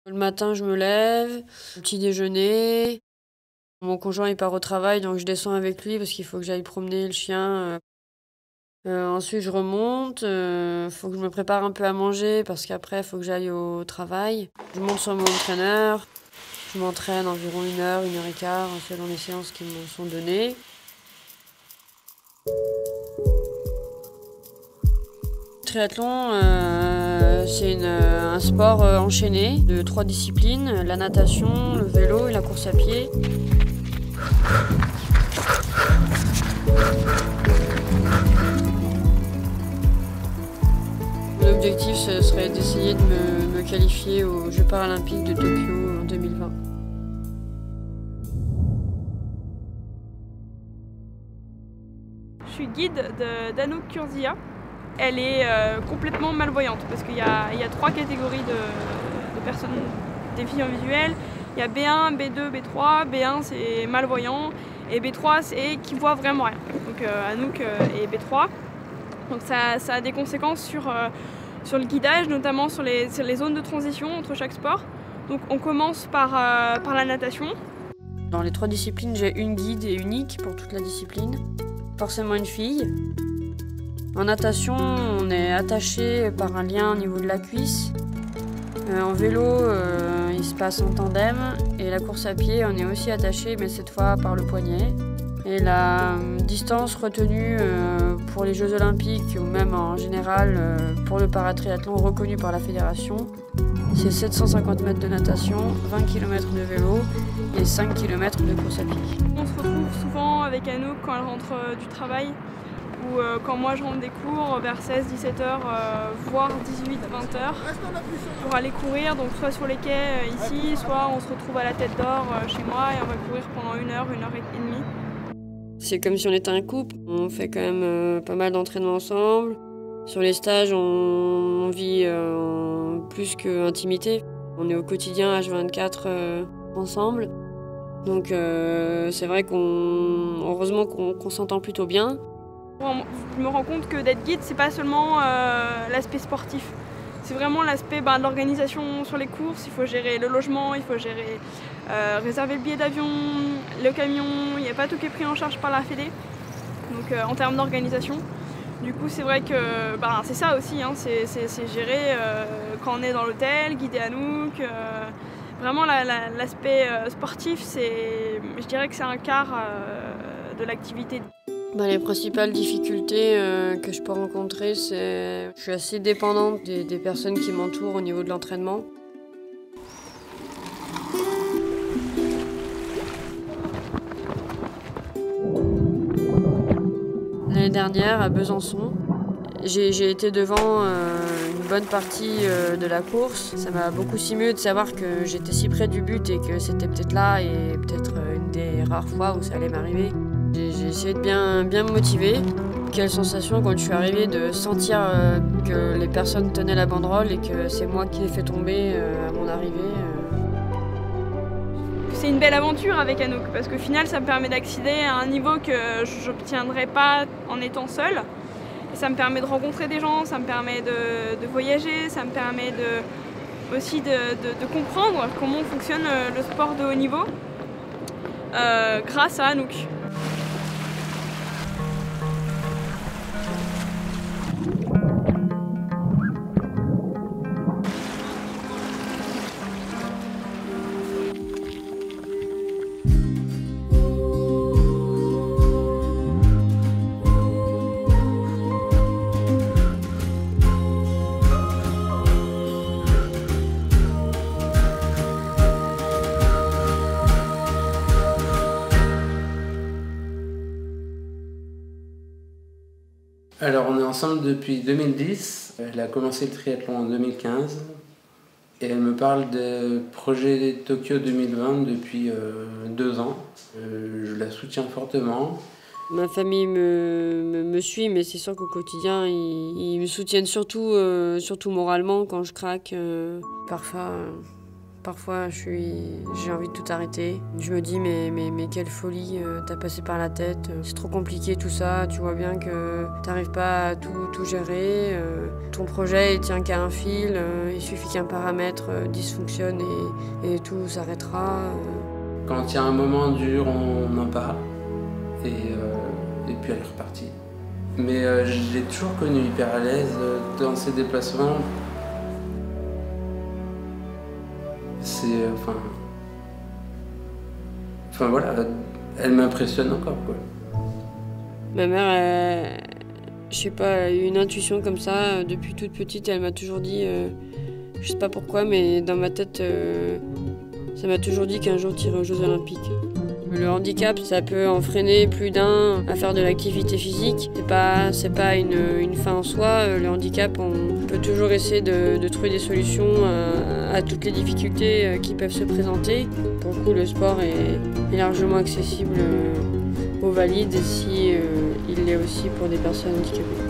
Le matin, je me lève, petit déjeuner. Mon conjoint, il part au travail, donc je descends avec lui parce qu'il faut que j'aille promener le chien. Ensuite, je remonte. Faut que je me prépare un peu à manger parce qu'après, il faut que j'aille au travail. Je monte sur mon entraîneur. Je m'entraîne environ 1 heure, 1 heure et quart, selon les séances qui me sont données. Le triathlon, c'est un sport enchaîné de 3 disciplines, la natation, le vélo et la course à pied. L'objectif, ce serait d'essayer de me qualifier aux Jeux paralympiques de Tokyo en 2020. Je suis guide d'Anouk Kurzia. Elle est complètement malvoyante parce qu'il y a 3 catégories de personnes déficientes visuelles. Il y a B1, B2, B3. B1 c'est malvoyant et B3 c'est qui voit vraiment rien. Donc Anouk est B3. Donc ça a des conséquences sur le guidage, notamment sur les zones de transition entre chaque sport. Donc on commence par la natation. Dans les 3 disciplines, j'ai une guide et unique pour toute la discipline. Forcément une fille. En natation, on est attaché par un lien au niveau de la cuisse. En vélo, il se passe en tandem. Et la course à pied, on est aussi attaché, mais cette fois par le poignet. Et la distance retenue pour les Jeux Olympiques ou même en général pour le paratriathlon reconnu par la fédération, c'est 750 mètres de natation, 20 km de vélo et 5 km de course à pied. On se retrouve souvent avec Anouk quand elle rentre du travail ou quand moi je rentre des cours vers 16-17 heures, voire 18-20 heures pour aller courir, donc soit sur les quais ici, soit on se retrouve à la Tête d'Or chez moi et on va courir pendant 1 heure, 1 heure et demie. C'est comme si on était un couple, on fait quand même pas mal d'entraînements ensemble. Sur les stages, on vit plus qu'intimité. On est au quotidien H24 ensemble. Donc c'est vrai heureusement qu'on s'entend plutôt bien. Je me rends compte que d'être guide, c'est pas seulement l'aspect sportif. C'est vraiment l'aspect de l'organisation sur les courses. Il faut gérer le logement, il faut gérer réserver le billet d'avion, le camion. Il n'y a pas tout qui est pris en charge par la Fédé. Donc en termes d'organisation. Du coup, c'est vrai que c'est ça aussi, hein, c'est gérer quand on est dans l'hôtel, guider Anouk. Vraiment, l'aspect sportif, je dirais que c'est un quart de l'activité. Les principales difficultés que je peux rencontrer, c'est je suis assez dépendante des personnes qui m'entourent au niveau de l'entraînement. L'année dernière, à Besançon, j'ai été devant une bonne partie de la course. Ça m'a beaucoup ému de savoir que j'étais si près du but et que c'était peut-être là et peut-être une des rares fois où ça allait m'arriver. J'ai essayé de bien me motiver. Quelle sensation quand je suis arrivée de sentir que les personnes tenaient la banderole et que c'est moi qui l'ai fait tomber à mon arrivée. C'est une belle aventure avec Anouk parce qu'au final ça me permet d'accéder à un niveau que je n'obtiendrais pas en étant seule. Et ça me permet de rencontrer des gens, ça me permet de voyager, ça me permet aussi de comprendre comment fonctionne le sport de haut niveau grâce à Anouk. Alors on est ensemble depuis 2010, elle a commencé le triathlon en 2015 et elle me parle de projet Tokyo 2020 depuis 2 ans. Je la soutiens fortement. Ma famille me suit, mais c'est sûr qu'au quotidien, ils me soutiennent surtout moralement quand je craque. Parfois Parfois, j'ai envie de tout arrêter. Je me dis, mais quelle folie t'as passé par la tête. C'est trop compliqué tout ça. Tu vois bien que t'arrives pas à tout gérer. Ton projet, il tient qu'à un fil. Il suffit qu'un paramètre dysfonctionne et tout s'arrêtera. Quand il y a un moment dur, on en parle. Et puis elle est repartie. Mais je l'ai toujours connue hyper à l'aise dans ses déplacements. C'est, enfin voilà, elle m'impressionne encore, quoi. Ma mère, je sais pas, elle a eu une intuition comme ça. Depuis toute petite, elle m'a toujours dit, je sais pas pourquoi, mais dans ma tête, ça m'a toujours dit qu'un jour t'irais aux Jeux Olympiques. Le handicap, ça peut en freiner plus d'un à faire de l'activité physique. C'est pas une fin en soi. Le handicap, on peut toujours essayer de trouver des solutions à toutes les difficultés qui peuvent se présenter. Pour le coup, le sport est largement accessible aux valides si il l'est aussi pour des personnes handicapées.